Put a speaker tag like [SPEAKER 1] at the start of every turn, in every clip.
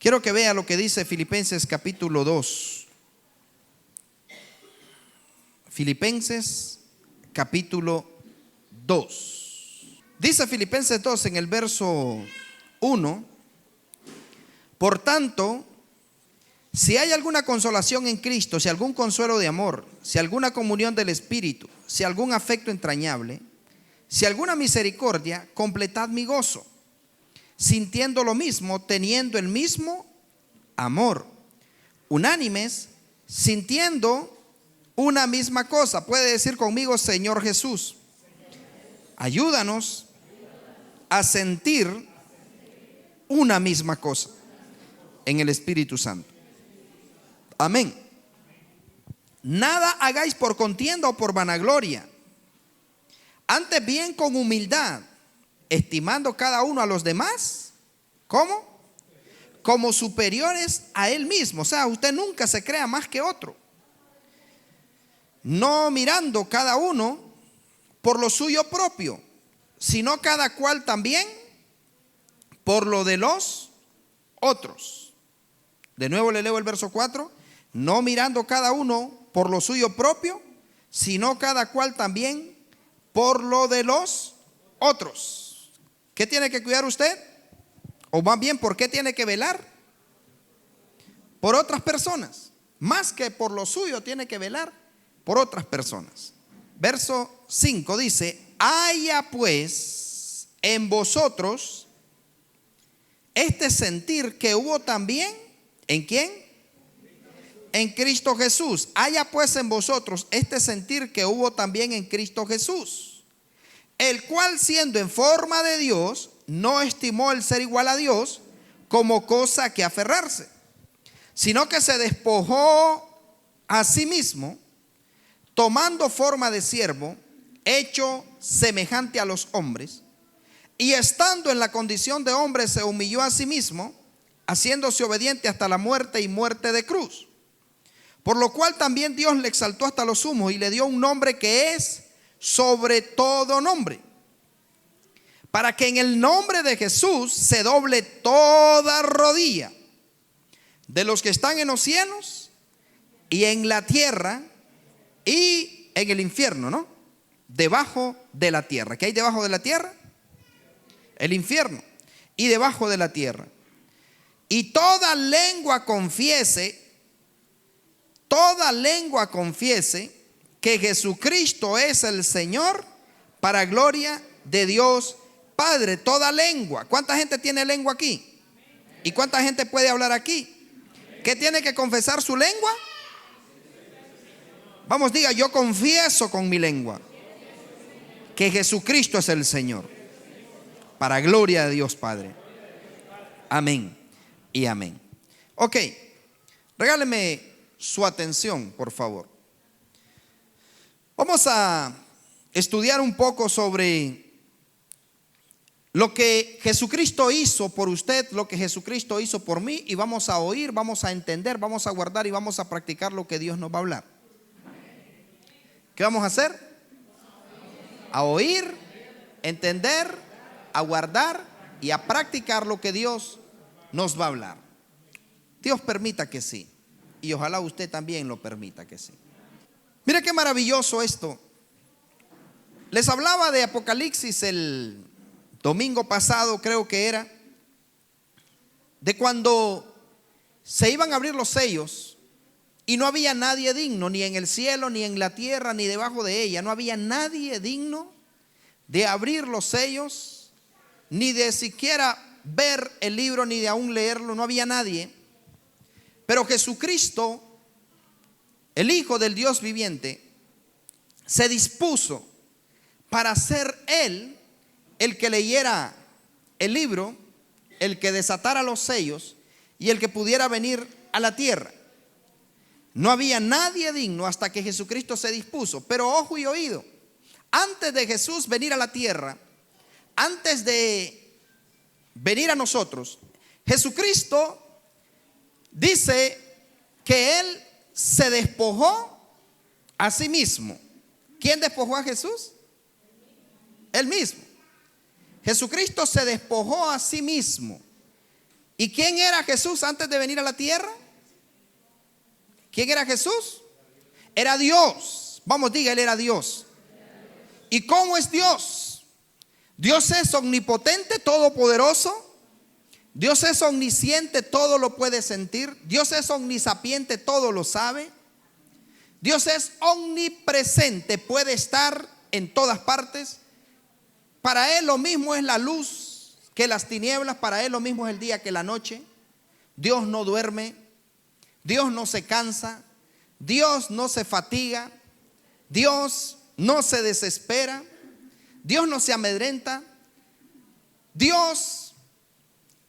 [SPEAKER 1] Quiero que vea lo que dice Filipenses capítulo 2. Filipenses capítulo 2. Dice Filipenses 2 en el verso 1: por tanto, si hay alguna consolación en Cristo, si algún consuelo de amor, si alguna comunión del Espíritu, si algún afecto entrañable, si alguna misericordia, completad mi gozo, sintiendo lo mismo, teniendo el mismo amor, unánimes, sintiendo una misma cosa. Puede decir conmigo: Señor Jesús, ayúdanos a sentir una misma cosa en el Espíritu Santo. Amén. Nada hagáis por contienda o por vanagloria, antes bien con humildad, estimando cada uno a los demás, ¿cómo? Como superiores a él mismo. O sea, usted nunca se crea más que otro. No mirando cada uno por lo suyo propio, sino cada cual también por lo de los otros. De nuevo le leo el verso 4. No mirando cada uno por lo suyo propio, sino cada cual también por lo de los otros. ¿Qué tiene que cuidar usted? O más bien, ¿por qué tiene que velar? Por otras personas. Más que por lo suyo, tiene que velar por otras personas. Verso 5 dice: haya pues en vosotros este sentir que hubo también, ¿en quién? En Cristo Jesús. Haya pues en vosotros este sentir que hubo también en Cristo Jesús, el cual, siendo en forma de Dios, no estimó el ser igual a Dios como cosa que aferrarse, sino que se despojó a sí mismo, tomando forma de siervo, hecho semejante a los hombres, y estando en la condición de hombre se humilló a sí mismo, haciéndose obediente hasta la muerte y muerte de cruz. Por lo cual también Dios le exaltó hasta lo sumo y le dio un nombre que es sobre todo nombre, para que en el nombre de Jesús se doble toda rodilla de los que están en los cielos y en la tierra y en el infierno, ¿no? Debajo de la tierra. ¿Qué hay debajo de la tierra? El infierno. Y debajo de la tierra. Y toda lengua confiese que Jesucristo es el Señor, para gloria de Dios Padre. Toda lengua. ¿Cuánta gente tiene lengua aquí? ¿Y cuánta gente puede hablar aquí? ¿Qué tiene que confesar su lengua? Vamos, diga: yo confieso con mi lengua que Jesucristo es el Señor, para gloria de Dios Padre. Amén y amén. Ok, regáleme su atención, por favor. Vamos a estudiar un poco sobre lo que Jesucristo hizo por usted, lo que Jesucristo hizo por mí, y vamos a oír, vamos a entender, vamos a guardar y vamos a practicar lo que Dios nos va a hablar. ¿Qué vamos a hacer? A oír, entender, a guardar y a practicar lo que Dios nos va a hablar. Dios permita que sí, y ojalá usted también lo permita que sí. Mira qué maravilloso esto. Les hablaba de Apocalipsis el domingo pasado, creo que era, de cuando se iban a abrir los sellos y no había nadie digno, ni en el cielo, ni en la tierra, ni debajo de ella. No había nadie digno de abrir los sellos, ni de siquiera ver el libro, ni de aún leerlo. No había nadie. Pero Jesucristo, el Hijo del Dios viviente, se dispuso para ser Él el que leyera el libro, el que desatara los sellos y el que pudiera venir a la tierra. No había nadie digno hasta que Jesucristo se dispuso. Pero ojo y oído, antes de Jesús venir a la tierra, antes de venir a nosotros, Jesucristo dice que Él se despojó a sí mismo. ¿Quién despojó a Jesús? Él mismo. Jesucristo se despojó a sí mismo, ¿Y quién era Jesús antes de venir a la tierra? ¿Quién era Jesús? Era Dios. Vamos, diga, Él era Dios. ¿Y cómo es Dios? Dios es omnipotente, todopoderoso. Dios es omnisciente, todo lo puede sentir. Dios es omnisapiente, todo lo sabe. Dios es omnipresente, puede estar en todas partes. Para Él lo mismo es la luz que las tinieblas, para Él lo mismo es el día que la noche. Dios no duerme, Dios no se cansa, Dios no se fatiga, Dios no se desespera, Dios no se amedrenta. Dios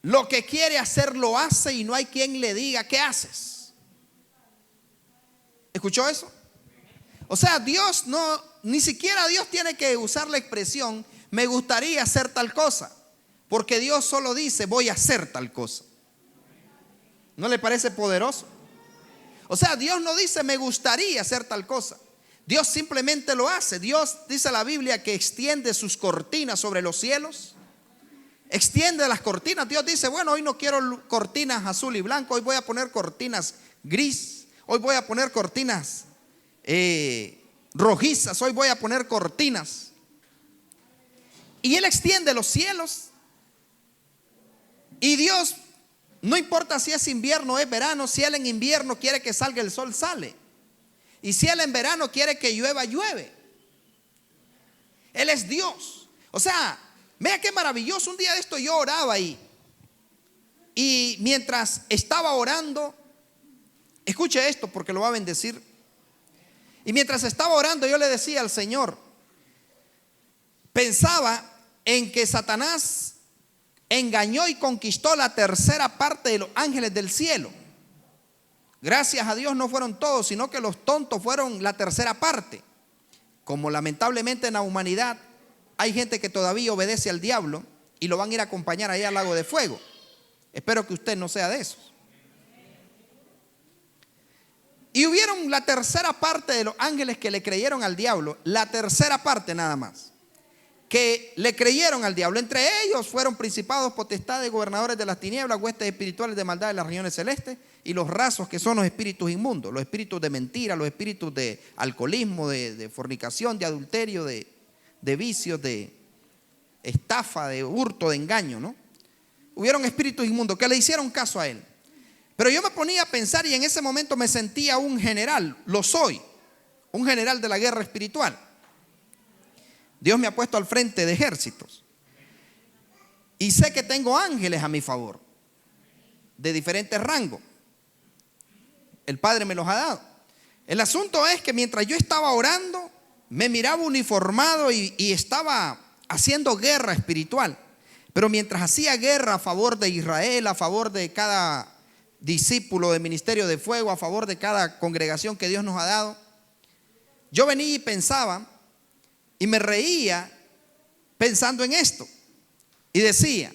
[SPEAKER 1] lo que quiere hacer lo hace y no hay quien le diga, ¿qué haces? ¿Escuchó eso? O sea, Dios no, ni siquiera Dios tiene que usar la expresión, me gustaría hacer tal cosa, porque Dios solo dice, voy a hacer tal cosa. ¿No le parece poderoso? O sea, Dios no dice, me gustaría hacer tal cosa. Dios simplemente lo hace. Dios, dice la Biblia, que extiende sus cortinas sobre los cielos. Extiende las cortinas. Dios dice, bueno, hoy no quiero cortinas azul y blanco, hoy voy a poner cortinas gris, hoy voy a poner cortinas rojizas, hoy voy a poner cortinas. Y Él extiende los cielos. Y Dios, no importa si es invierno o es verano, si Él en invierno quiere que salga el sol, sale. Y si Él en verano quiere que llueva, llueve. Él es Dios. O sea, vea qué maravilloso. Un día de esto yo oraba ahí. Y mientras estaba orando, escuche esto porque lo va a bendecir. Y mientras estaba orando yo le decía al Señor, pensaba en que Satanás engañó y conquistó la tercera parte de los ángeles del cielo. Gracias a Dios no fueron todos, sino que los tontos fueron la tercera parte. Como lamentablemente en la humanidad hay gente que todavía obedece al diablo y lo van a ir a acompañar allá al lago de fuego. Espero que usted no sea de esos. Y hubieron la tercera parte de los ángeles que le creyeron al diablo, la tercera parte nada más, que le creyeron al diablo. Entre ellos fueron principados, potestades, gobernadores de las tinieblas, huestes espirituales de maldad de las regiones celestes, y los rasos, que son los espíritus inmundos, los espíritus de mentira, los espíritus de alcoholismo, de fornicación, de adulterio, de vicios, de estafa, de hurto, de engaño, ¿no? Hubieron espíritus inmundos que le hicieron caso a él. Pero yo me ponía a pensar y en ese momento me sentía un general, lo soy, un general de la guerra espiritual. Dios me ha puesto al frente de ejércitos. Y sé que tengo ángeles a mi favor, de diferentes rangos. El Padre me los ha dado. El asunto es que mientras yo estaba orando, me miraba uniformado y estaba haciendo guerra espiritual. Pero mientras hacía guerra a favor de Israel, a favor de cada discípulo de ministerio de fuego, a favor de cada congregación que Dios nos ha dado, yo venía y pensaba y me reía pensando en esto y decía,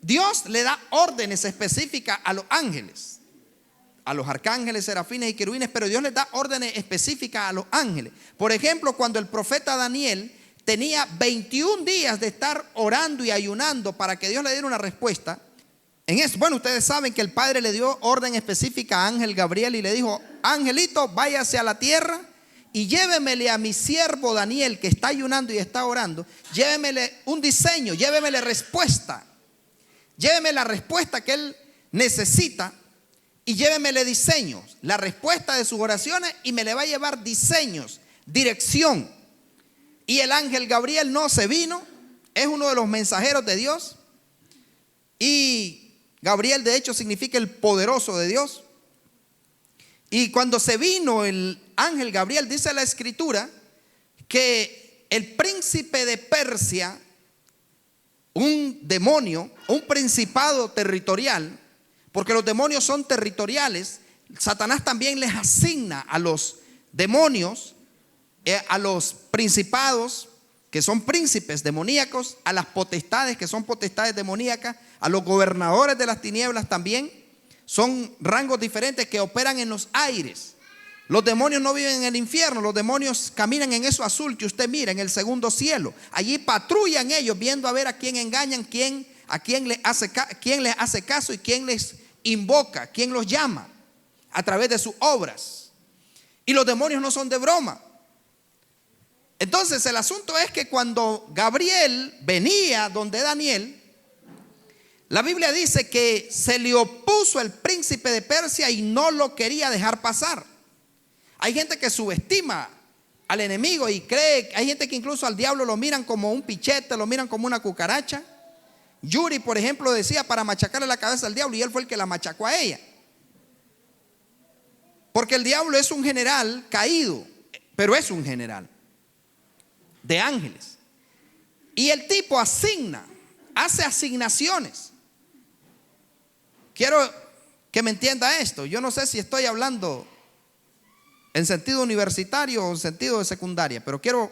[SPEAKER 1] Dios le da órdenes específicas a los ángeles, a los arcángeles, serafines y querubines, pero Dios les da órdenes específicas a los ángeles. Por ejemplo, cuando el profeta Daniel tenía 21 días de estar orando y ayunando para que Dios le diera una respuesta, en eso, bueno, ustedes saben que el Padre le dio orden específica a Ángel Gabriel y le dijo, angelito, váyase a la tierra y llévemele a mi siervo Daniel, que está ayunando y está orando, llévemele un diseño, llévemele respuesta, lléveme la respuesta que él necesita y llévemele diseños, la respuesta de sus oraciones, y me le va a llevar diseños, dirección. Y el ángel Gabriel no se vino, es uno de los mensajeros de Dios, y Gabriel de hecho significa el poderoso de Dios. Y cuando se vino el ángel Gabriel, dice la escritura que el príncipe de Persia, un demonio, un principado territorial, porque los demonios son territoriales, Satanás también les asigna a los demonios, a los principados, que son príncipes demoníacos, a las potestades, que son potestades demoníacas, a los gobernadores de las tinieblas también. Son rangos diferentes que operan en los aires. Los demonios no viven en el infierno, los demonios caminan en eso azul que usted mira, en el segundo cielo. Allí patrullan ellos viendo a ver a quién engañan, quién a quién les hace caso y quién les invoca, quién los llama a través de sus obras. Y los demonios no son de broma. Entonces el asunto es que cuando Gabriel venía donde Daniel, la Biblia dice que se le opuso el príncipe de Persia y no lo quería dejar pasar. Hay gente que subestima al enemigo y cree, hay gente que incluso al diablo lo miran como un pichete, lo miran como una cucaracha. Yuri, por ejemplo, decía para machacarle la cabeza al diablo, y él fue el que la machacó a ella. Porque el diablo es un general caído, pero es un general de ángeles. Y el tipo hace asignaciones. Quiero que me entienda esto. Yo no sé si estoy hablando en sentido universitario o en sentido de secundaria, pero quiero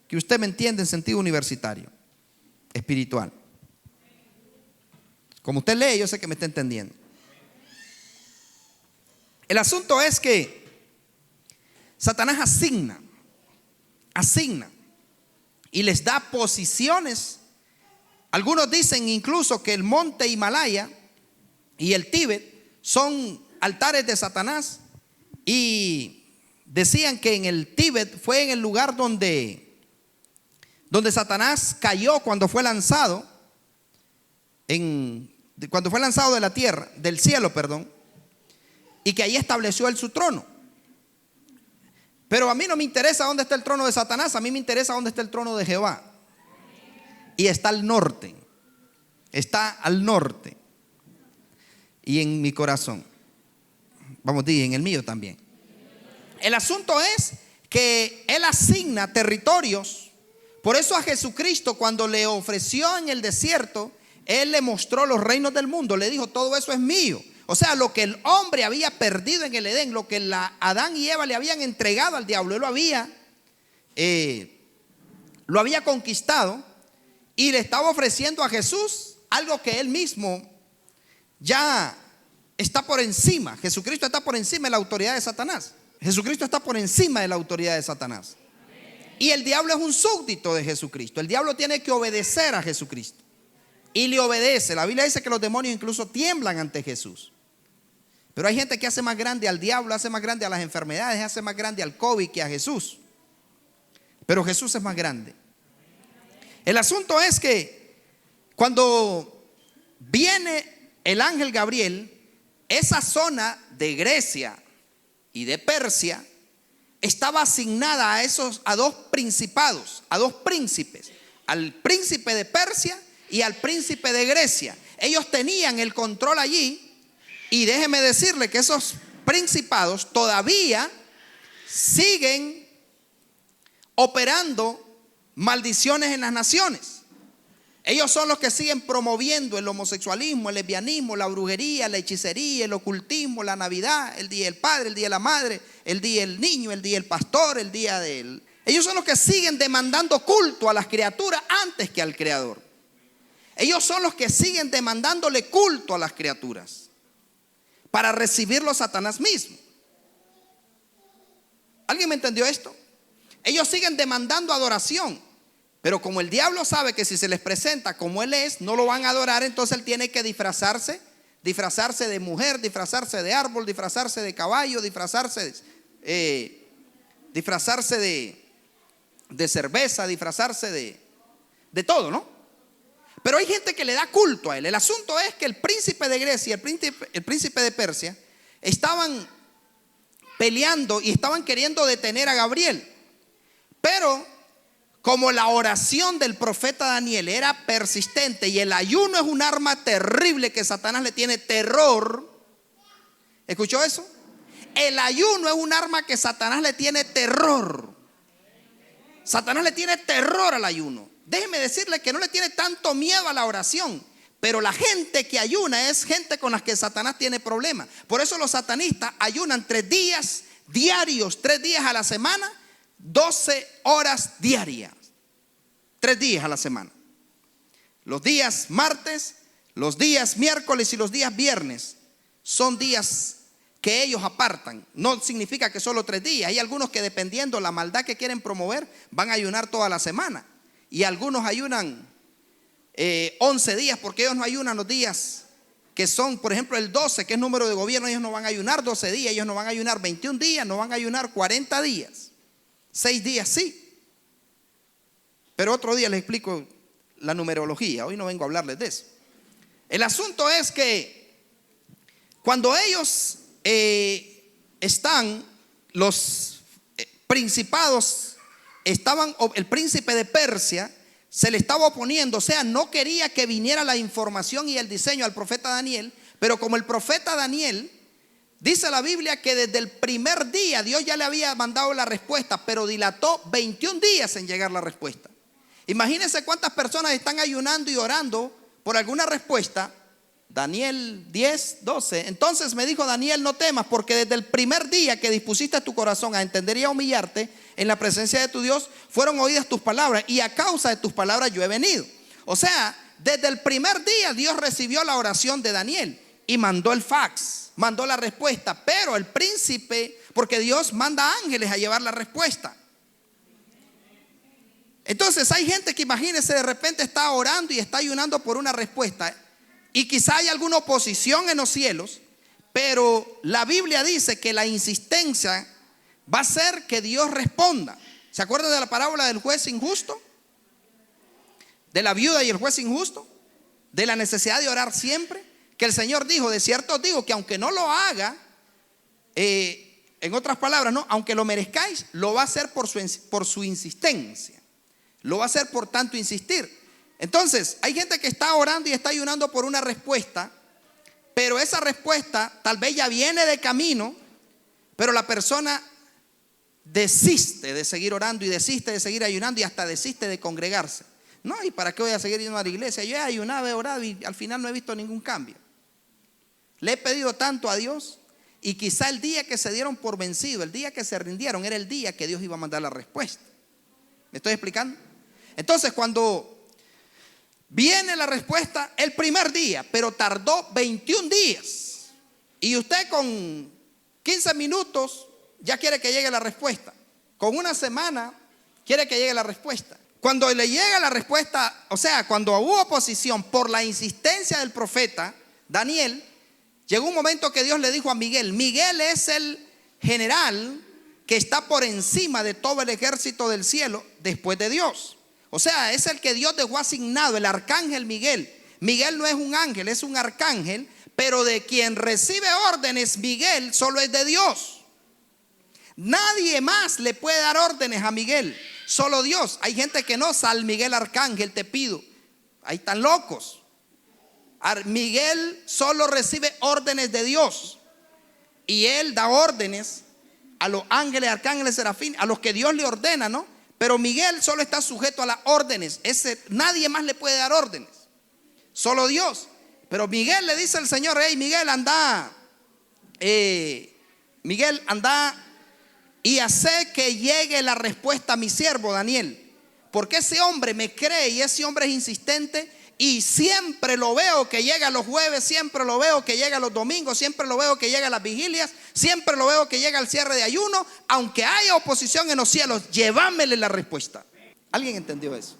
[SPEAKER 1] que usted me entienda en sentido universitario, espiritual. Como usted lee, yo sé que me está entendiendo. El asunto es que Satanás asigna y les da posiciones. Algunos dicen incluso que el monte Himalaya y el Tíbet son altares de Satanás, y decían que en el Tíbet fue en el lugar donde Satanás cayó cuando fue lanzado de la tierra, del cielo, perdón, y que ahí estableció él su trono. Pero a mí no me interesa dónde está el trono de Satanás, a mí me interesa dónde está el trono de Jehová. Y está al norte. Y en mi corazón. Vamos, en el mío también. El asunto es que Él asigna territorios. Por eso a Jesucristo, cuando le ofreció en el desierto, Él le mostró los reinos del mundo. Le dijo: todo eso es mío. O sea, lo que el hombre había perdido en el Edén, lo que Adán y Eva le habían entregado al diablo, Él lo había conquistado, y le estaba ofreciendo a Jesús algo que Él mismo ya está por encima. Jesucristo está por encima de la autoridad de Satanás. Jesucristo está por encima de la autoridad de Satanás. Y el diablo es un súbdito de Jesucristo. El diablo tiene que obedecer a Jesucristo. Y le obedece. La Biblia dice que los demonios incluso tiemblan ante Jesús. Pero hay gente que hace más grande al diablo, hace más grande a las enfermedades, hace más grande al COVID que a Jesús. Pero Jesús es más grande. El asunto es que cuando viene el ángel Gabriel, esa zona de Grecia y de Persia estaba asignada a dos principados, a dos príncipes, al príncipe de Persia y al príncipe de Grecia. Ellos tenían el control allí, y déjeme decirle que esos principados todavía siguen operando maldiciones en las naciones. Ellos son los que siguen promoviendo el homosexualismo, el lesbianismo, la brujería, la hechicería, el ocultismo, la Navidad, el Día del Padre, el Día de la Madre, el Día del Niño, el Día del Pastor, el Día del... Ellos son los que siguen demandando culto a las criaturas antes que al Creador. Ellos son los que siguen demandándole culto a las criaturas para recibirlo Satanás mismo. ¿Alguien me entendió esto? Ellos siguen demandando adoración, pero como el diablo sabe que si se les presenta como él es, no lo van a adorar, entonces él tiene que disfrazarse de mujer, disfrazarse de árbol, disfrazarse de caballo, disfrazarse de cerveza, disfrazarse de todo, ¿no? Pero hay gente que le da culto a él. El asunto es que el príncipe de Grecia, el príncipe de Persia, estaban peleando y estaban queriendo detener a Gabriel. Pero como la oración del profeta Daniel era persistente, y el ayuno es un arma terrible que Satanás le tiene terror. ¿Escuchó eso? El ayuno es un arma que Satanás le tiene terror. Satanás le tiene terror al ayuno. Déjeme decirle que no le tiene tanto miedo a la oración, pero la gente que ayuna es gente con la que Satanás tiene problemas. Por eso los satanistas ayunan 3 días diarios, 3 días a la semana, 12 horas diarias, 3 días a la semana. Los días martes, los días miércoles y los días viernes son días que ellos apartan. No significa que solo 3 días. Hay algunos que, dependiendo la maldad que quieren promover, van a ayunar toda la semana. Y algunos ayunan 11 días, porque ellos no ayunan los días que son, por ejemplo, el 12, que es número de gobierno. Ellos no van a ayunar 12 días, ellos no van a ayunar 21 días, no van a ayunar 40 días. 6 días sí. Pero otro día les explico la numerología, hoy no vengo a hablarles de eso. El asunto es que cuando ellos están, los principados estaban, el príncipe de Persia se le estaba oponiendo, o sea, no quería que viniera la información y el diseño al profeta Daniel. Pero como el profeta Daniel, dice la Biblia que desde el primer día Dios ya le había mandado la respuesta, pero dilató 21 días en llegar la respuesta. Imagínense cuántas personas están ayunando y orando por alguna respuesta. Daniel 10, 12. Entonces me dijo Daniel: no temas, porque desde el primer día que dispusiste tu corazón a entender y a humillarte en la presencia de tu Dios, fueron oídas tus palabras, y a causa de tus palabras yo he venido. O sea, desde el primer día Dios recibió la oración de Daniel y mandó el fax, mandó la respuesta. Pero el príncipe, porque Dios manda ángeles a llevar la respuesta. Entonces hay gente que, imagínense, de repente está orando y está ayunando por una respuesta, y quizá hay alguna oposición en los cielos, pero la Biblia dice que la insistencia va a ser que Dios responda. ¿Se acuerdan de la parábola del juez injusto? De la viuda y el juez injusto, de la necesidad de orar siempre, que el Señor dijo: de cierto os digo que aunque no lo haga, en otras palabras, no, aunque lo merezcáis, lo va a hacer por su insistencia, lo va a hacer por tanto insistir. Entonces hay gente que está orando y está ayunando por una respuesta, pero esa respuesta tal vez ya viene de camino, pero la persona desiste de seguir orando y desiste de seguir ayunando y hasta desiste de congregarse. No, ¿y para qué voy a seguir yendo a la iglesia? Yo he ayunado, he orado y al final no he visto ningún cambio. Le he pedido tanto a Dios, y quizá el día que se dieron por vencido, el día que se rindieron, era el día que Dios iba a mandar la respuesta. ¿Me estoy explicando? Entonces, cuando viene la respuesta el primer día, pero tardó 21 días, y usted con 15 minutos ya quiere que llegue la respuesta, con una semana quiere que llegue la respuesta. Cuando le llega la respuesta, o sea, cuando hubo oposición por la insistencia del profeta Daniel, llegó un momento que Dios le dijo a Miguel: Miguel es el general que está por encima de todo el ejército del cielo después de Dios. O sea, es el que Dios dejó asignado, el arcángel Miguel. Miguel no es un ángel, es un arcángel, pero de quien recibe órdenes Miguel solo es de Dios. Nadie más le puede dar órdenes a Miguel, solo Dios. Hay gente que no: San Miguel arcángel te pido. Ahí están locos. Miguel solo recibe órdenes de Dios, y él da órdenes a los ángeles, arcángeles, serafín, a los que Dios le ordena, ¿no? Pero Miguel solo está sujeto a las órdenes. Nadie más le puede dar órdenes, solo Dios. Pero Miguel le dice al Señor: hey, Miguel, anda, y hace que llegue la respuesta a mi siervo Daniel, porque ese hombre me cree y ese hombre es insistente, y siempre lo veo que llega los jueves, siempre lo veo que llega los domingos, siempre lo veo que llega a las vigilias, siempre lo veo que llega al cierre de ayuno. Aunque haya oposición en los cielos, llévamele la respuesta. ¿Alguien entendió eso?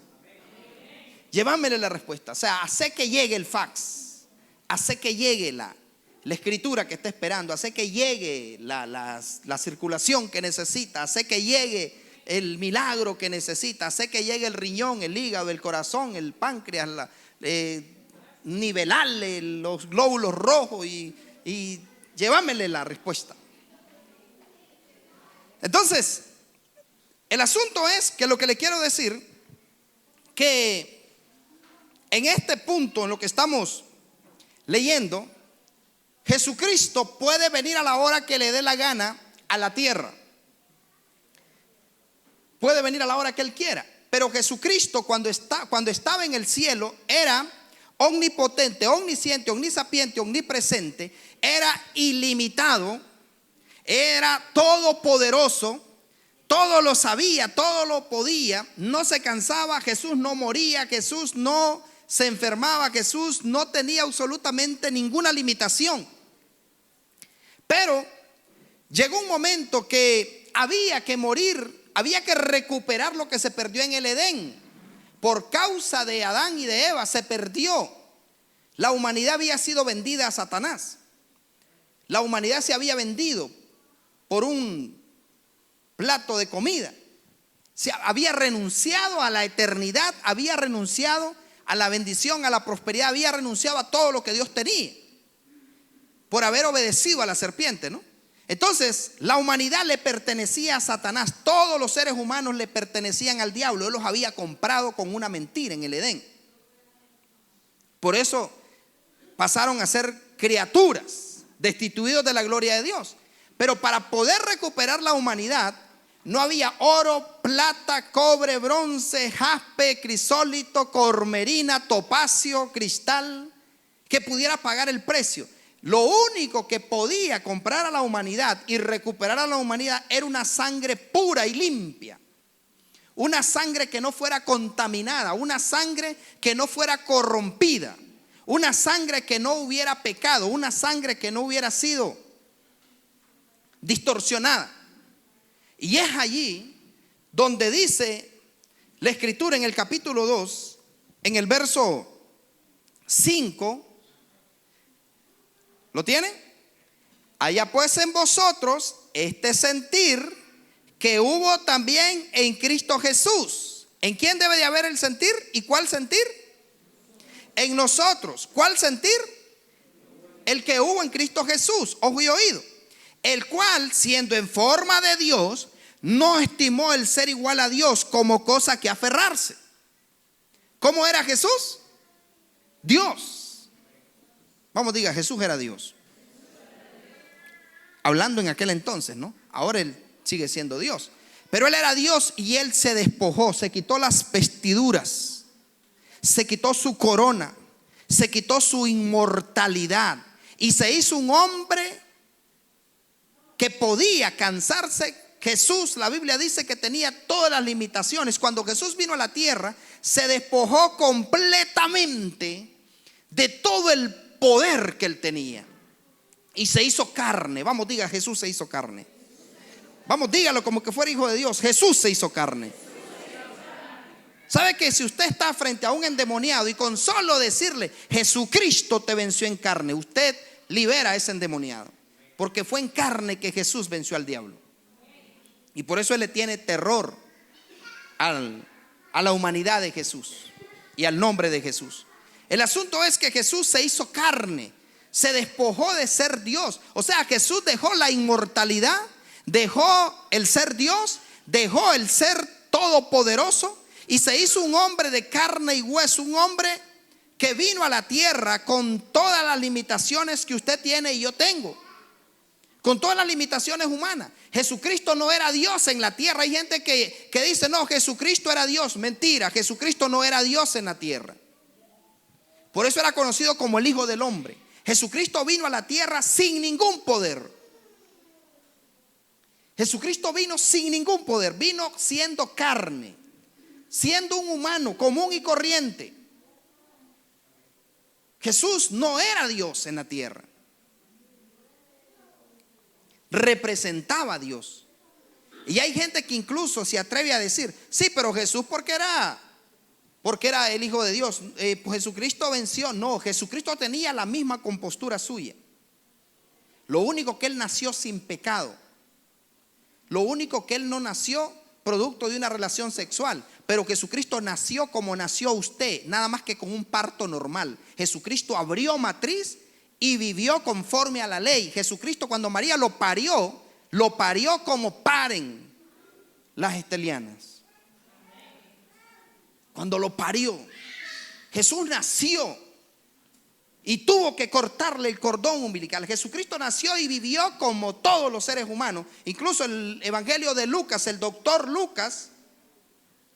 [SPEAKER 1] Llévamele la respuesta. O sea, hace que llegue el fax, hace que llegue la escritura que está esperando, hace que llegue la circulación que necesita, hace que llegue el milagro que necesita, hace que llegue el riñón, el hígado, el corazón, el páncreas, nivelarle los glóbulos rojos y llevámele la respuesta. Entonces, el asunto es que lo que le quiero decir, que en este punto, en lo que estamos leyendo, Jesucristo puede venir a la hora que le dé la gana a la tierra. Puede venir a la hora que Él quiera. Pero Jesucristo, cuando estaba en el cielo, era omnipotente, omnisciente, omnisapiente, omnipresente. Era ilimitado, era todopoderoso, todo lo sabía, todo lo podía. No se cansaba, Jesús no moría, Jesús no se enfermaba, Jesús no tenía absolutamente ninguna limitación. Pero llegó un momento que había que morir, había que recuperar lo que se perdió en el Edén. por causa de Adán y de Eva se perdió. La humanidad había sido vendida a Satanás. La humanidad se había vendido por un plato de comida. Había renunciado a la eternidad, había renunciado a la bendición, a la prosperidad, había renunciado a todo lo que Dios tenía por haber obedecido a la serpiente, ¿no? Entonces, la humanidad le pertenecía a Satanás. Todos los seres humanos le pertenecían al diablo. Él los había comprado con una mentira en el Edén. Por eso pasaron a ser criaturas, destituidos de la gloria de Dios. Pero para poder recuperar la humanidad, no había oro, plata, cobre, bronce, jaspe, crisólito, cormerina, topacio, cristal, que pudiera pagar el precio. Lo único que podía comprar a la humanidad y recuperar a la humanidad era una sangre pura y limpia. Una sangre que no fuera contaminada, una sangre que no fuera corrompida, una sangre que no hubiera pecado, una sangre que no hubiera sido distorsionada. Y es allí donde dice la Escritura en el capítulo 2, en el verso 5, ¿lo tienen? Haya pues en vosotros este sentir que hubo también en Cristo Jesús. ¿En quién debe de haber el sentir? ¿Y cuál sentir? En nosotros. ¿Cuál sentir? El que hubo en Cristo Jesús, ojo y oído. El cual, siendo en forma de Dios, no estimó el ser igual a Dios como cosa que aferrarse. ¿Cómo era Jesús? Dios. Vamos, diga, Jesús era Dios. Hablando en aquel entonces, ¿no? Ahora Él sigue siendo Dios. Pero Él era Dios y Él se despojó, se quitó las vestiduras, se quitó su corona, se quitó su inmortalidad y se hizo un hombre que podía cansarse. Jesús, la Biblia dice que tenía todas las limitaciones. Cuando Jesús vino a la tierra, se despojó completamente de todo el poder que Él tenía y se hizo carne. Vamos, diga, Jesús se hizo carne. Vamos, dígalo como que fuera hijo de Dios. Jesús se hizo carne. ¿Sabe que si usted está frente a un endemoniado y con solo decirle Jesucristo te venció en carne, usted libera a ese endemoniado? Porque fue en carne que Jesús venció al diablo. Y por eso Él le tiene terror a la humanidad de Jesús y al nombre de Jesús. El asunto es que Jesús se hizo carne, se despojó de ser Dios. O sea, Jesús dejó la inmortalidad, dejó el ser Dios, dejó el ser todopoderoso y se hizo un hombre de carne y hueso, un hombre que vino a la tierra con todas las limitaciones que usted tiene y yo tengo, con todas las limitaciones humanas. Jesucristo no era Dios en la tierra. Hay gente que dice, no, Jesucristo era Dios. Mentira, Jesucristo no era Dios en la tierra. Por eso era conocido como el Hijo del Hombre. Jesucristo vino a la tierra sin ningún poder. Jesucristo vino sin ningún poder. Vino siendo carne, siendo un humano común y corriente. Jesús no era Dios en la tierra. Representaba a Dios. Y hay gente que incluso se atreve a decir, sí, pero Jesús porque era el Hijo de Dios, pues Jesucristo venció. No, Jesucristo tenía la misma compostura suya. Lo único que Él nació sin pecado. Lo único que Él no nació producto de una relación sexual. Pero Jesucristo nació como nació usted, nada más que con un parto normal. Jesucristo abrió matriz y vivió conforme a la ley. Jesucristo, cuando María lo parió como paren las estelianas. Cuando lo parió, Jesús nació y tuvo que cortarle el cordón umbilical. Jesucristo nació y vivió como todos los seres humanos. Incluso el Evangelio de Lucas, el doctor Lucas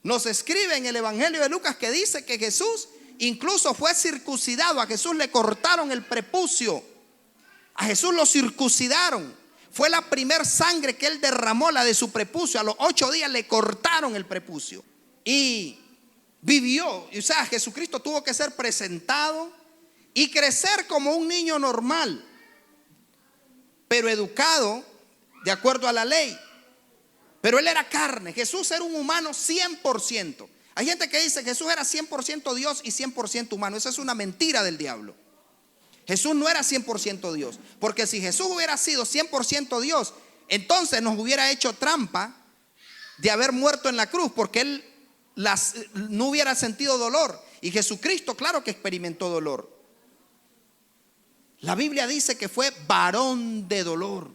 [SPEAKER 1] nos escribe en el Evangelio de Lucas que dice que Jesús incluso fue circuncidado. A Jesús le cortaron el prepucio, a Jesús lo circuncidaron. Fue la primer sangre que Él derramó, la de su prepucio. A los 8 días le cortaron el prepucio y vivió. O sea, Jesucristo tuvo que ser presentado y crecer como un niño normal, pero educado de acuerdo a la ley. Pero Él era carne. Jesús era un humano 100%. Hay gente que dice que Jesús era 100% Dios y 100% humano. Esa es una mentira del diablo. Jesús no era 100% Dios, porque si Jesús hubiera sido 100% Dios, entonces nos hubiera hecho trampa de haber muerto en la cruz, porque Él no hubiera sentido dolor. Y Jesucristo, claro que experimentó dolor. La Biblia dice que fue varón de dolor,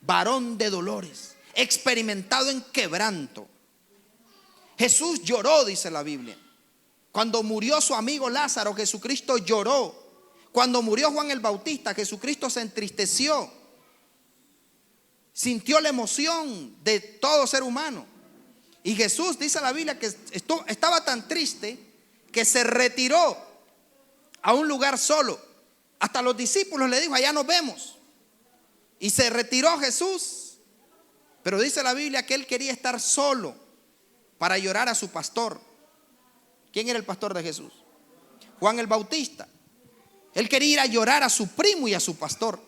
[SPEAKER 1] varón de dolores, experimentado en quebranto. Jesús lloró, dice la Biblia. Cuando murió su amigo Lázaro, Jesucristo lloró. Cuando murió Juan el Bautista, Jesucristo se entristeció. Sintió la emoción de todo ser humano. Y Jesús, dice la Biblia, que estaba tan triste que se retiró a un lugar solo. Hasta los discípulos le dijo: allá nos vemos. Y se retiró Jesús. Pero dice la Biblia que Él quería estar solo para llorar a su pastor. ¿Quién era el pastor de Jesús? Juan el Bautista. Él quería ir a llorar a su primo y a su pastor.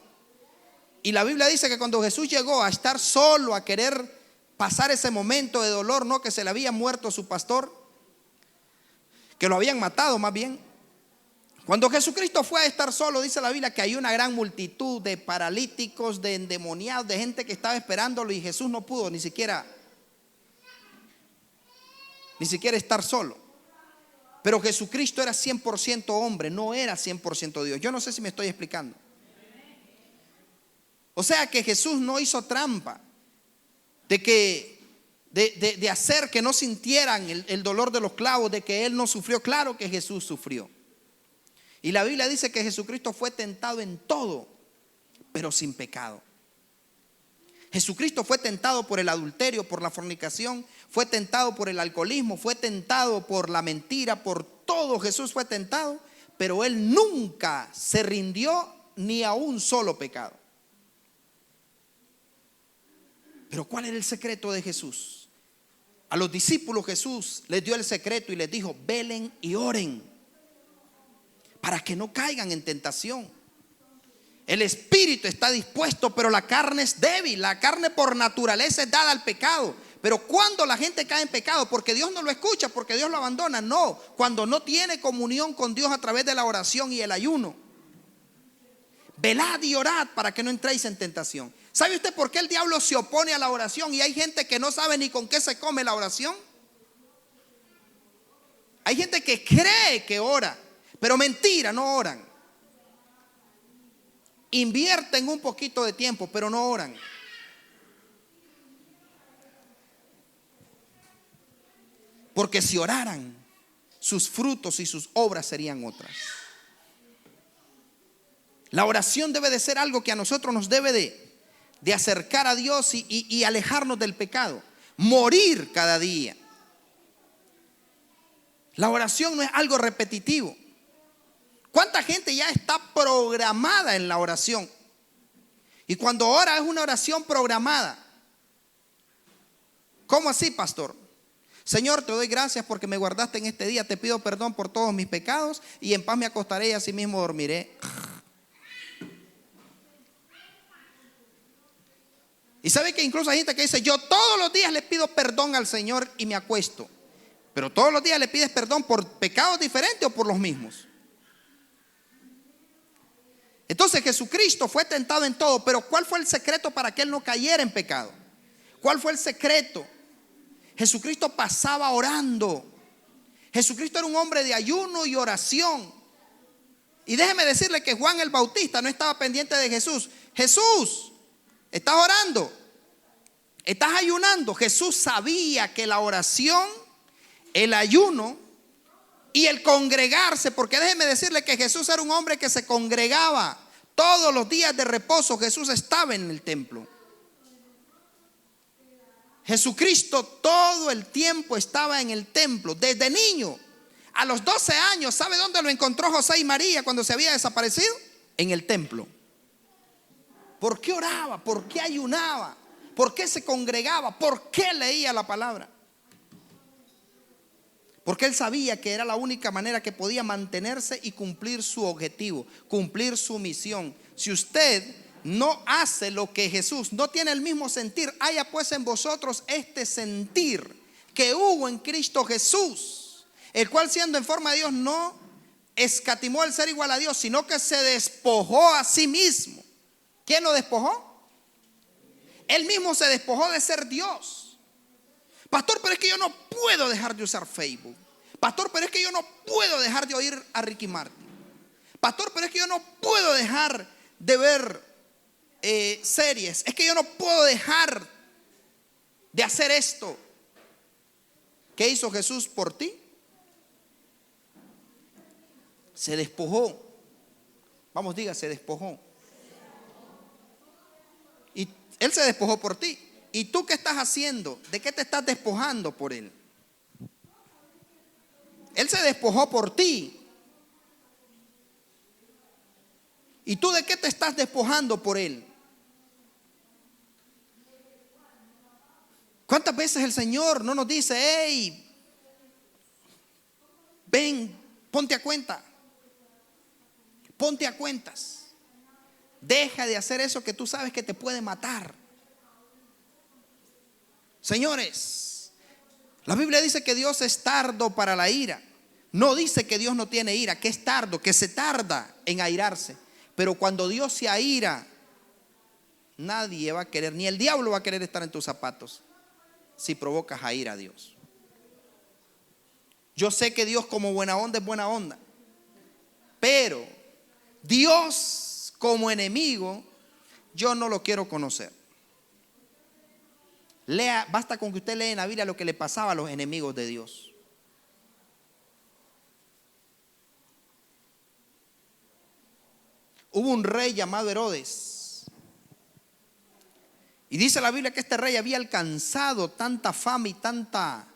[SPEAKER 1] Y la Biblia dice que cuando Jesús llegó a estar solo, a querer pasar ese momento de dolor, no, que se le había muerto su pastor, que lo habían matado más bien. Cuando Jesucristo fue a estar solo, dice la Biblia que hay una gran multitud de paralíticos, de endemoniados, de gente que estaba esperándolo, y Jesús no pudo ni siquiera estar solo. Pero Jesucristo era 100% hombre, no era 100% Dios. Yo no sé si me estoy explicando. O sea que Jesús no hizo trampa de hacer que no sintieran el dolor de los clavos, de que Él no sufrió. Claro que Jesús sufrió. Y la Biblia dice que Jesucristo fue tentado en todo, pero sin pecado. Jesucristo fue tentado por el adulterio, por la fornicación, fue tentado por el alcoholismo, fue tentado por la mentira, por todo. Jesús fue tentado, pero Él nunca se rindió ni a un solo pecado. Pero ¿cuál era el secreto de Jesús? A los discípulos Jesús les dio el secreto y les dijo: velen y oren para que no caigan en tentación. El espíritu está dispuesto, pero la carne es débil. La carne por naturaleza es dada al pecado. Pero cuando la gente cae en pecado, porque Dios no lo escucha, porque Dios lo abandona, no, cuando no tiene comunión con Dios a través de la oración y el ayuno. Velad y orad para que no entréis en tentación. ¿Sabe usted por qué el diablo se opone a la oración? Y hay gente que no sabe ni con qué se come la oración. Hay gente que cree que ora, pero mentira, no oran. Invierten un poquito de tiempo, pero no oran. Porque si oraran, sus frutos y sus obras serían otras. La oración debe de ser algo que a nosotros nos debe de acercar a Dios y alejarnos del pecado. Morir cada día. La oración no es algo repetitivo. ¿Cuánta gente ya está programada en la oración? Y cuando ora es una oración programada. ¿Cómo así, pastor? Señor, te doy gracias porque me guardaste en este día. Te pido perdón por todos mis pecados y en paz me acostaré y así mismo dormiré. Y sabe que incluso hay gente que dice: yo todos los días le pido perdón al Señor y me acuesto. Pero todos los días le pides perdón por pecados diferentes o por los mismos. Entonces Jesucristo fue tentado en todo, pero ¿cuál fue el secreto para que Él no cayera en pecado? ¿Cuál fue el secreto? Jesucristo pasaba orando. Jesucristo era un hombre de ayuno y oración. Y déjeme decirle que Juan el Bautista no estaba pendiente de Jesús. Jesús, ¿estás orando? ¿Estás ayunando? Jesús sabía que la oración, el ayuno y el congregarse, porque déjeme decirle que Jesús era un hombre que se congregaba. Todos los días de reposo Jesús estaba en el templo. Jesucristo todo el tiempo estaba en el templo, desde niño. A los 12 años, ¿sabe dónde lo encontró José y María cuando se había desaparecido? En el templo. ¿Por qué oraba? ¿Por qué ayunaba? ¿Por qué se congregaba? ¿Por qué leía la palabra? Porque él sabía que era la única manera que podía mantenerse y cumplir su objetivo, cumplir su misión. Si usted no hace lo que Jesús, no tiene el mismo sentir, haya pues en vosotros este sentir que hubo en Cristo Jesús, el cual siendo en forma de Dios no escatimó el ser igual a Dios, sino que se despojó a sí mismo. ¿Quién lo despojó? Él mismo se despojó de ser Dios. Pastor, pero es que yo no puedo dejar de usar Facebook. Pastor, pero es que yo no puedo dejar de oír a Ricky Martin. Pastor, pero es que yo no puedo dejar de ver series. Es que yo no puedo dejar de hacer esto. ¿Qué hizo Jesús por ti? Se despojó. Vamos, diga, se despojó. Y Él se despojó por ti. ¿Y tú qué estás haciendo? ¿De qué te estás despojando por Él? Él se despojó por ti. ¿Y tú de qué te estás despojando por Él? ¿Cuántas veces el Señor no nos dice: hey, ven, ponte a cuenta? Ponte a cuentas. Deja de hacer eso que tú sabes que te puede matar. Señores, la Biblia dice que Dios es tardo para la ira. No dice que Dios no tiene ira, que es tardo, que se tarda en airarse. Pero cuando Dios se aira, nadie va a querer, ni el diablo va a querer estar en tus zapatos si provocas a ira a Dios. Yo sé que Dios como buena onda es buena onda, pero Dios como enemigo yo no lo quiero conocer. Lea, basta con que usted lea en la Biblia lo que le pasaba a los enemigos de Dios. Hubo un rey llamado Herodes, y dice la Biblia que este rey había alcanzado tanta fama y tanta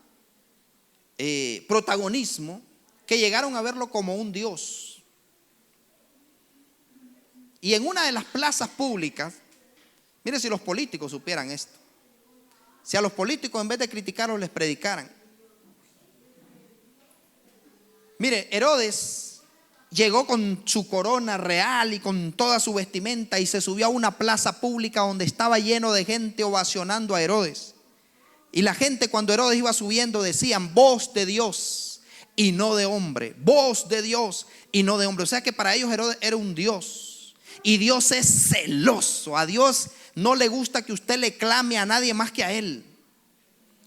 [SPEAKER 1] protagonismo que llegaron a verlo como un dios. Y en una de las plazas públicas, mire si los políticos supieran esto, si a los políticos en vez de criticarlos les predicaran. Mire, Herodes llegó con su corona real y con toda su vestimenta y se subió a una plaza pública donde estaba lleno de gente ovacionando a Herodes. Y la gente, cuando Herodes iba subiendo, decían: voz de Dios y no de hombre, voz de Dios y no de hombre. O sea que para ellos Herodes era un Dios, y Dios es celoso. A Dios no le gusta que usted le clame a nadie más que a Él.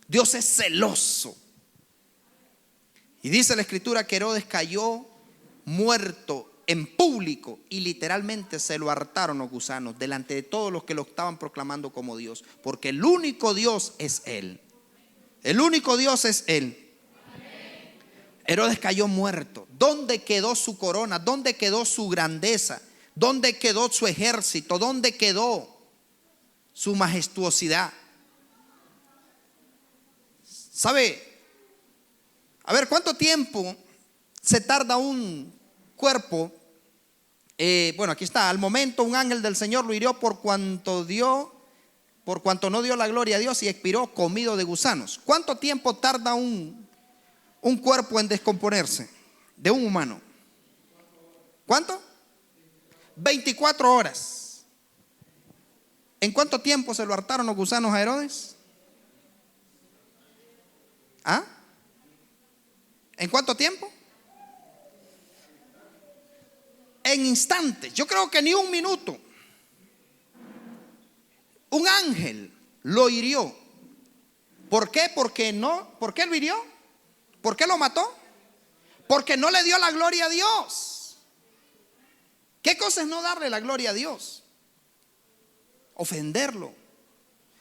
[SPEAKER 1] Dios es celoso. Y dice la Escritura que Herodes cayó muerto en público, y literalmente se lo hartaron los gusanos delante de todos los que lo estaban proclamando como Dios, porque el único Dios es Él. El único Dios es Él. Herodes cayó muerto. ¿Dónde quedó su corona? ¿Dónde quedó su grandeza? ¿Dónde quedó su ejército? ¿Dónde quedó su majestuosidad? ¿Sabe? A ver, ¿cuánto tiempo se tarda un cuerpo? Bueno, aquí está. Al momento un ángel del Señor lo hirió por cuanto no dio la gloria a Dios, y expiró comido de gusanos. ¿Cuánto tiempo tarda un cuerpo en descomponerse de un humano? ¿Cuánto? 24 horas. ¿En cuánto tiempo se lo hartaron los gusanos a Herodes? ¿Ah? ¿En cuánto tiempo? En instantes. Yo creo que ni un minuto. Un ángel lo hirió. ¿Por qué? ¿Por qué lo hirió? ¿Por qué lo mató? Porque no le dio la gloria a Dios. ¿Qué cosa es no darle la gloria a Dios? Ofenderlo.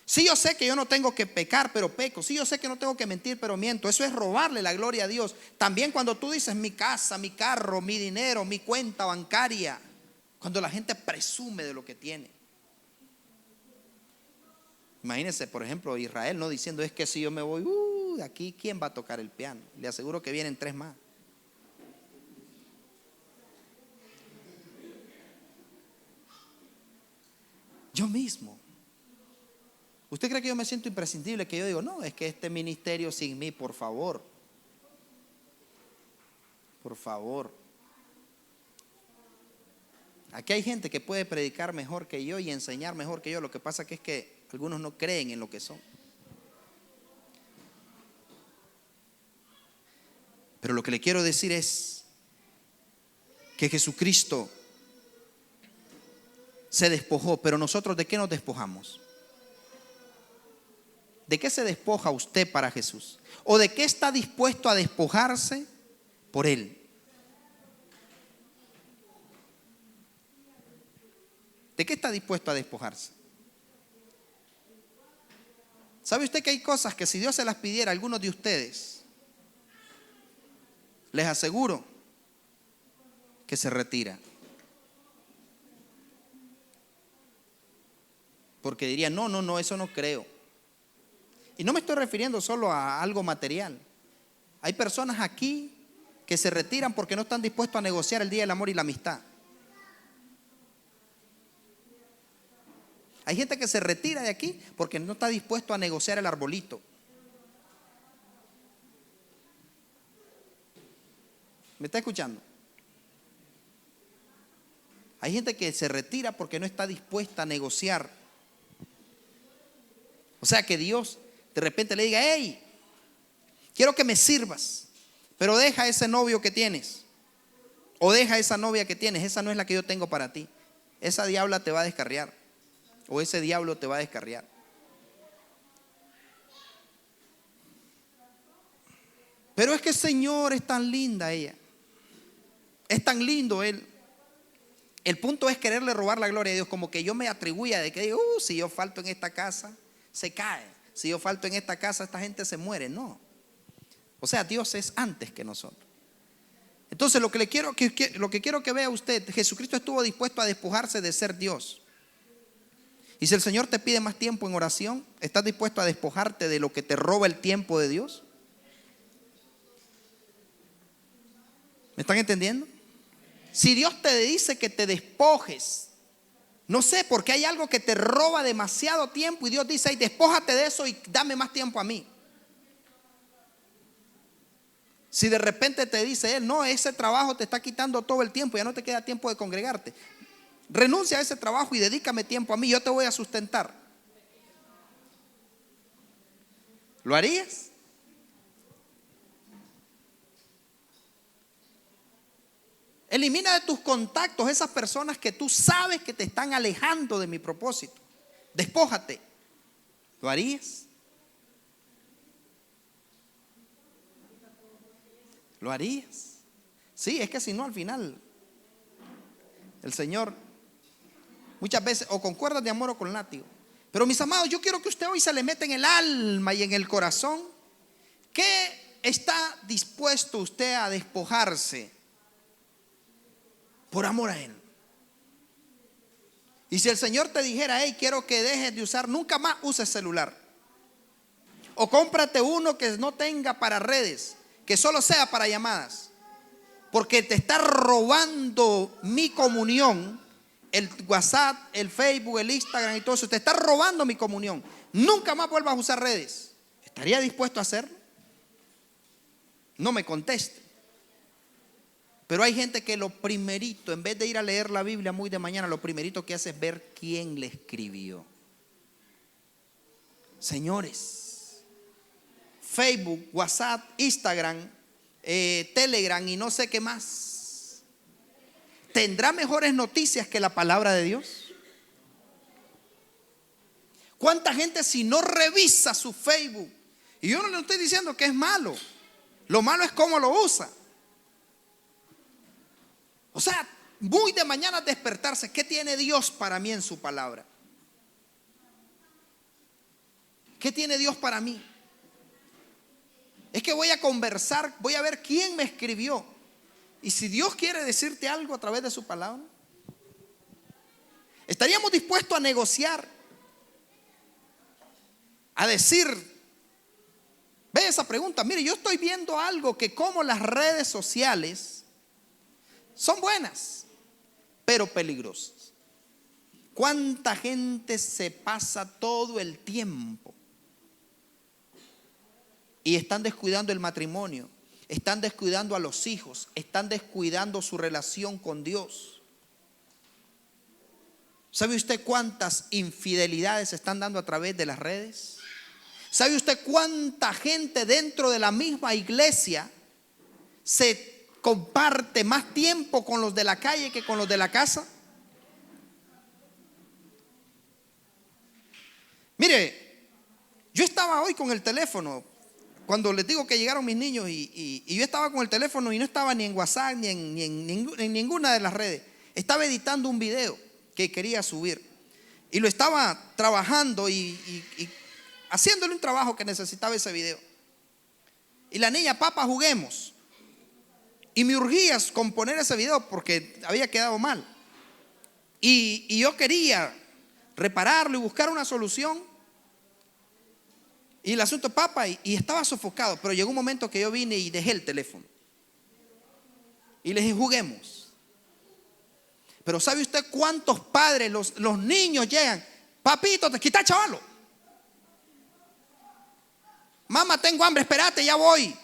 [SPEAKER 1] Sí, yo sé que yo no tengo que pecar, pero peco. Sí, yo sé que no tengo que mentir, pero miento. Eso es robarle la gloria a Dios. También cuando tú dices mi casa, mi carro, mi dinero, mi cuenta bancaria, cuando la gente presume de lo que tiene. Imagínense, por ejemplo, Israel no diciendo: es que si yo me voy de aquí, ¿quién va a tocar el piano? Le aseguro que vienen 3 más. Yo mismo. ¿Usted cree que yo me siento imprescindible? Que yo digo: no, es que este ministerio sin mí, por favor. Por favor. Aquí hay gente que puede predicar mejor que yo y enseñar mejor que yo. Lo que pasa que es que algunos no creen en lo que son. Pero lo que le quiero decir es que Jesucristo se despojó, pero nosotros ¿de qué nos despojamos? ¿De qué se despoja usted para Jesús? ¿O de qué está dispuesto a despojarse por Él? ¿De qué está dispuesto a despojarse? ¿Sabe usted que hay cosas que si Dios se las pidiera a algunos de ustedes, les aseguro que se retira? Porque diría, no, eso no creo. Y no me estoy refiriendo solo a algo material. Hay personas aquí que se retiran porque no están dispuestos a negociar el día del amor y la amistad. Hay gente que se retira de aquí porque no está dispuesto a negociar el arbolito. ¿Me está escuchando? Hay gente que se retira porque no está dispuesta a negociar. O sea que Dios de repente le diga, hey, quiero que me sirvas, pero deja ese novio que tienes, o deja esa novia que tienes, esa no es la que yo tengo para ti. Esa diabla te va a descarriar, o ese diablo te va a descarriar. Pero es que Señor, es tan linda ella, es tan lindo él. El punto es quererle robar la gloria a Dios, como que yo me atribuya de que digo, si yo falto en esta casa, se cae. Si yo falto en esta casa, esta gente se muere. No. O sea, Dios es antes que nosotros. Entonces lo que quiero que vea usted, Jesucristo estuvo dispuesto a despojarse de ser Dios. Y si el Señor te pide más tiempo en oración, ¿estás dispuesto a despojarte de lo que te roba el tiempo de Dios? ¿Me están entendiendo? Si Dios te dice que te despojes, no sé, porque hay algo que te roba demasiado tiempo y Dios dice, ay, despójate de eso y dame más tiempo a mí. Si de repente te dice Él, no, ese trabajo te está quitando todo el tiempo, ya no te queda tiempo de congregarte, renuncia a ese trabajo y dedícame tiempo a mí, yo te voy a sustentar. ¿Lo harías? Elimina de tus contactos esas personas que tú sabes que te están alejando de mi propósito. Despójate. ¿Lo harías? ¿Lo harías? Sí, es que si no, al final el Señor muchas veces o con cuerdas de amor o con látigo. Pero mis amados, yo quiero que usted hoy se le meta en el alma y en el corazón. ¿Qué está dispuesto usted a despojarse por amor a Él? Y si el Señor te dijera, hey, quiero que dejes de usar, nunca más uses celular, o cómprate uno que no tenga para redes, que solo sea para llamadas, porque te está robando mi comunión, el WhatsApp, el Facebook, el Instagram y todo eso, te está robando mi comunión, nunca más vuelvas a usar redes. ¿Estaría dispuesto a hacerlo? No me conteste. Pero hay gente que lo primerito, en vez de ir a leer la Biblia muy de mañana, lo primerito que hace es ver quién le escribió. Señores, Facebook, WhatsApp, Instagram, Telegram y no sé qué más, ¿tendrá mejores noticias que la palabra de Dios? ¿Cuánta gente si no revisa su Facebook? Y yo no le estoy diciendo que es malo, lo malo es cómo lo usa. O sea, muy de mañana despertarse, ¿qué tiene Dios para mí en su palabra? ¿Qué tiene Dios para mí? Es que voy a conversar, voy a ver quién me escribió. Y si Dios quiere decirte algo a través de su palabra, ¿estaríamos dispuestos a negociar? A decir, ve esa pregunta, mire, yo estoy viendo algo que como las redes sociales son buenas, pero peligrosas. ¿Cuánta gente se pasa todo el tiempo y están descuidando el matrimonio, están descuidando a los hijos, están descuidando su relación con Dios? ¿Sabe usted cuántas infidelidades se están dando a través de las redes? ¿Sabe usted cuánta gente dentro de la misma iglesia se comparte más tiempo con los de la calle que con los de la casa? Mire, yo estaba hoy con el teléfono, cuando les digo que llegaron mis niños y yo estaba con el teléfono y no estaba ni en WhatsApp ni en ninguna de las redes. Estaba editando un video que quería subir y lo estaba trabajando y haciéndole un trabajo que necesitaba ese video. Y la niña, papá, juguemos. Y me urgía componer ese video porque había quedado mal. Y yo quería repararlo y buscar una solución. Y el asunto, papá, y estaba sofocado. Pero llegó un momento que yo vine y dejé el teléfono. Y les dije, juguemos. Pero ¿sabe usted cuántos padres, los niños llegan? Papito, te quita, chavalo. Mamá, tengo hambre, espérate, ya voy.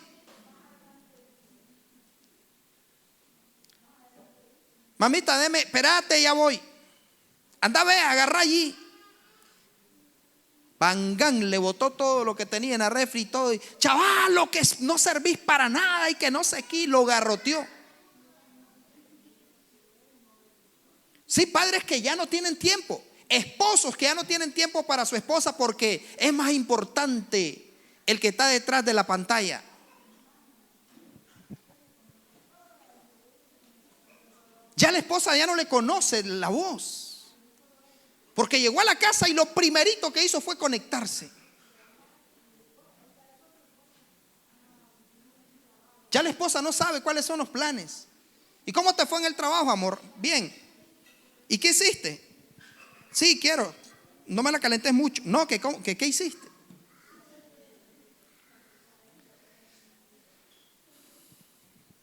[SPEAKER 1] Mamita, deme, espérate, ya voy. Anda, ve, agarra allí. Pangán le botó todo lo que tenía en la refri y todo. Y, chavalo, que no servís para nada y que no sé qué, lo garroteó. Sí, padres que ya no tienen tiempo. Esposos que ya no tienen tiempo para su esposa porque es más importante el que está detrás de la pantalla. Ya la esposa ya no le conoce la voz, porque llegó a la casa y lo primerito que hizo fue conectarse. Ya la esposa no sabe cuáles son los planes. ¿Y cómo te fue en el trabajo, amor? Bien. ¿Y qué hiciste? Sí, quiero. No me la calentes mucho. No, ¿qué hiciste?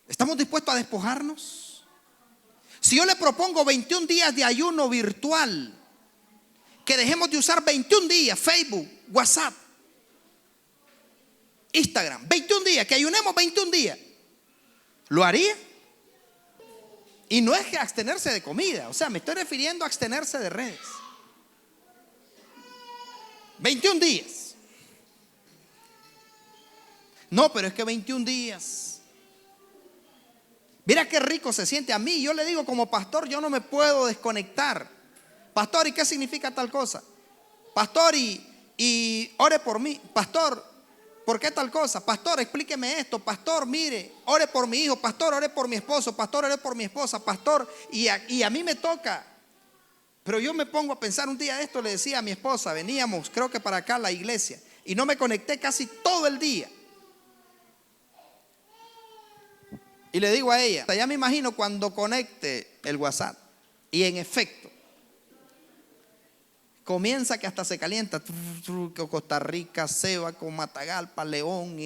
[SPEAKER 1] ¿Estamos dispuestos a despojarnos? Si yo le propongo 21 días de ayuno virtual, que dejemos de usar 21 días Facebook, WhatsApp, Instagram, 21 días, que ayunemos 21 días, ¿lo haría? Y no es que abstenerse de comida, o sea, me estoy refiriendo a abstenerse de redes. 21 días. No, pero es que 21 días. Mira qué rico se siente. A mí, yo le digo como pastor, yo no me puedo desconectar. Pastor, ¿y qué significa tal cosa? Pastor, y ore por mí. Pastor, ¿por qué tal cosa? Pastor, explíqueme esto. Pastor, mire, ore por mi hijo. Pastor, ore por mi esposo. Pastor, ore por mi esposa. Pastor, y a mí me toca. Pero yo me pongo a pensar, un día de esto le decía a mi esposa, veníamos creo que para acá a la iglesia, y no me conecté casi todo el día. Y le digo a ella, ya me imagino cuando conecte el WhatsApp. Y en efecto, comienza que hasta se calienta. Costa Rica, Sébaco, Matagalpa, León,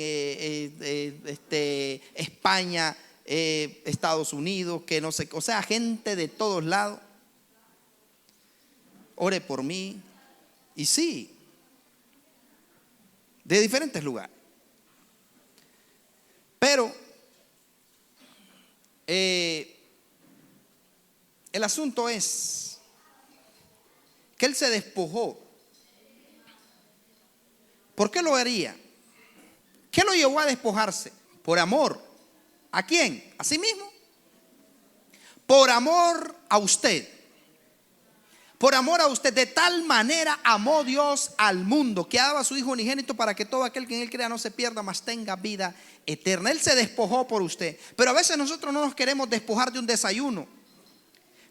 [SPEAKER 1] España, Estados Unidos, que no sé, o sea, gente de todos lados. Ore por mí. Y sí, de diferentes lugares. Pero el asunto es que él se despojó. ¿Por qué lo haría? ¿Qué lo llevó a despojarse? Por amor. ¿A quién? ¿A sí mismo? Por amor a usted. Por amor a usted. De tal manera amó Dios al mundo, que ha dado a su Hijo unigénito para que todo aquel que en él crea no se pierda, mas tenga vida eterna. Él se despojó por usted. Pero a veces nosotros no nos queremos despojar de un desayuno.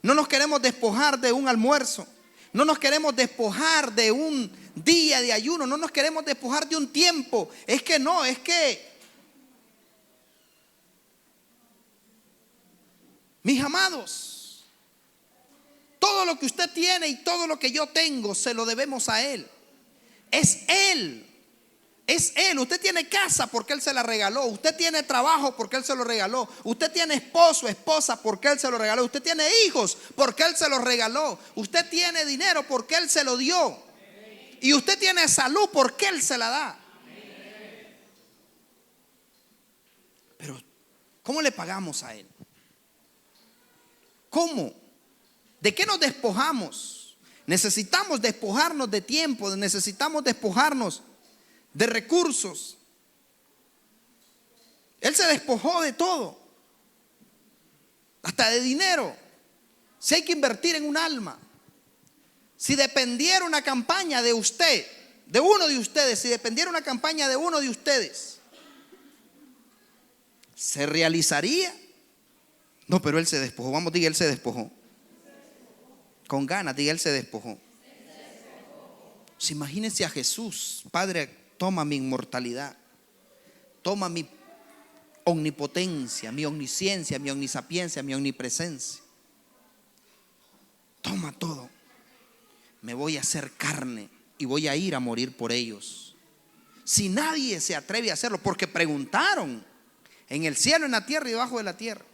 [SPEAKER 1] No nos queremos despojar de un almuerzo. No nos queremos despojar de un día de ayuno. No nos queremos despojar de un tiempo. Es que no, es que, mis amados, todo lo que usted tiene y todo lo que yo tengo se lo debemos a Él. Es Él. Es Él. Usted tiene casa porque Él se la regaló. Usted tiene trabajo porque Él se lo regaló. Usted tiene esposo, esposa porque Él se lo regaló. Usted tiene hijos porque Él se los regaló. Usted tiene dinero porque Él se lo dio. Y usted tiene salud porque Él se la da. Pero ¿cómo le pagamos a Él? ¿Cómo? ¿De qué nos despojamos? Necesitamos despojarnos de tiempo. Necesitamos despojarnos de recursos. Él se despojó de todo, hasta de dinero. Si hay que invertir en un alma, si dependiera una campaña de usted, de uno de ustedes, si dependiera una campaña de uno de ustedes, ¿se realizaría? No, pero Él se despojó. Vamos, diga, Él se despojó. Con ganas, diga, Él se despojó. Pues imagínense a Jesús: Padre, toma mi inmortalidad, toma mi omnipotencia, mi omnisciencia, mi omnisapiencia, mi omnipresencia. Toma todo. Me voy a hacer carne y voy a ir a morir por ellos. Si nadie se atreve a hacerlo, porque preguntaron en el cielo, en la tierra y debajo de la tierra.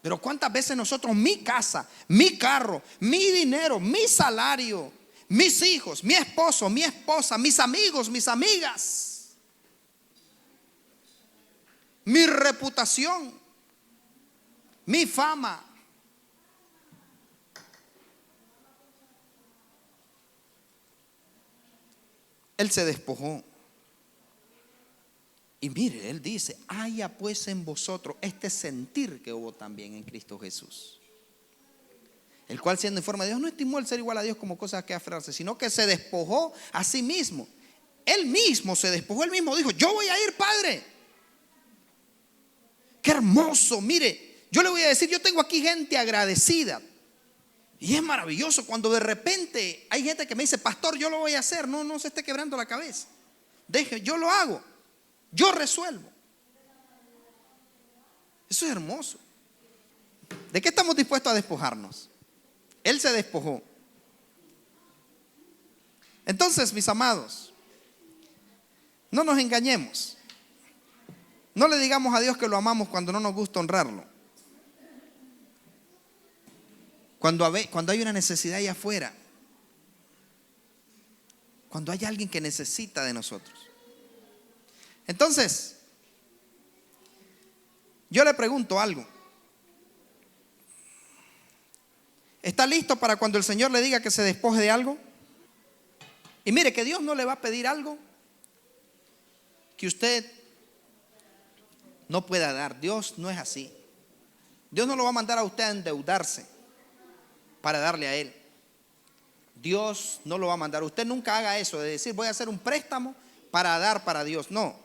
[SPEAKER 1] Pero cuántas veces nosotros, mi casa, mi carro, mi dinero, mi salario, mis hijos, mi esposo, mi esposa, mis amigos, mis amigas, mi reputación, mi fama, Él se despojó. Y mire, Él dice: haya pues en vosotros este sentir que hubo también en Cristo Jesús, el cual, siendo en forma de Dios, no estimó el ser igual a Dios como cosa que aferrarse, sino que se despojó a sí mismo. Él mismo se despojó, Él mismo dijo: yo voy a ir, Padre. Qué hermoso. Mire, yo le voy a decir, yo tengo aquí gente agradecida. Y es maravilloso cuando de repente hay gente que me dice: pastor, yo lo voy a hacer. No se esté quebrando la cabeza. Deje, yo lo hago. Yo resuelvo. Eso es hermoso. ¿De qué estamos dispuestos a despojarnos? Él se despojó. Entonces, mis amados, no nos engañemos. No le digamos a Dios que lo amamos cuando no nos gusta honrarlo. Cuando hay una necesidad allá afuera, cuando hay alguien que necesita de nosotros. Entonces, yo le pregunto algo. ¿Está listo para cuando el Señor le diga que se despoje de algo? Y mire, que Dios no le va a pedir algo que usted no pueda dar. Dios no es así. Dios no lo va a mandar a usted a endeudarse para darle a Él. Dios no lo va a mandar. Usted nunca haga eso de decir: voy a hacer un préstamo para dar para Dios. No.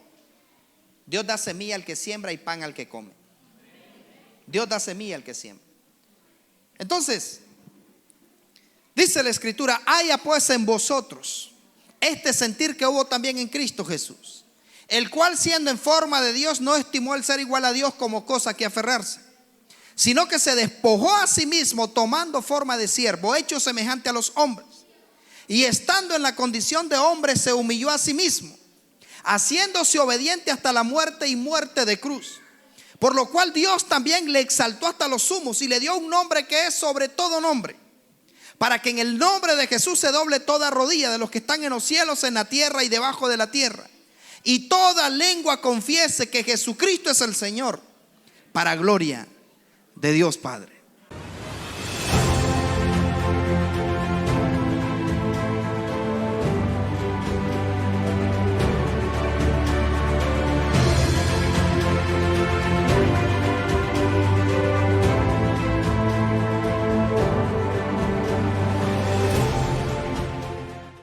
[SPEAKER 1] Dios da semilla al que siembra y pan al que come. Dios da semilla al que siembra. Entonces, dice la Escritura: haya pues en vosotros este sentir que hubo también en Cristo Jesús, el cual, siendo en forma de Dios, no estimó el ser igual a Dios como cosa que aferrarse, sino que se despojó a sí mismo, tomando forma de siervo, hecho semejante a los hombres, y estando en la condición de hombre, se humilló a sí mismo, haciéndose obediente hasta la muerte y muerte de cruz. Por lo cual Dios también le exaltó hasta los sumos y le dio un nombre que es sobre todo nombre, para que en el nombre de Jesús se doble toda rodilla de los que están en los cielos, en la tierra y debajo de la tierra, y toda lengua confiese que Jesucristo es el Señor, para gloria de Dios Padre.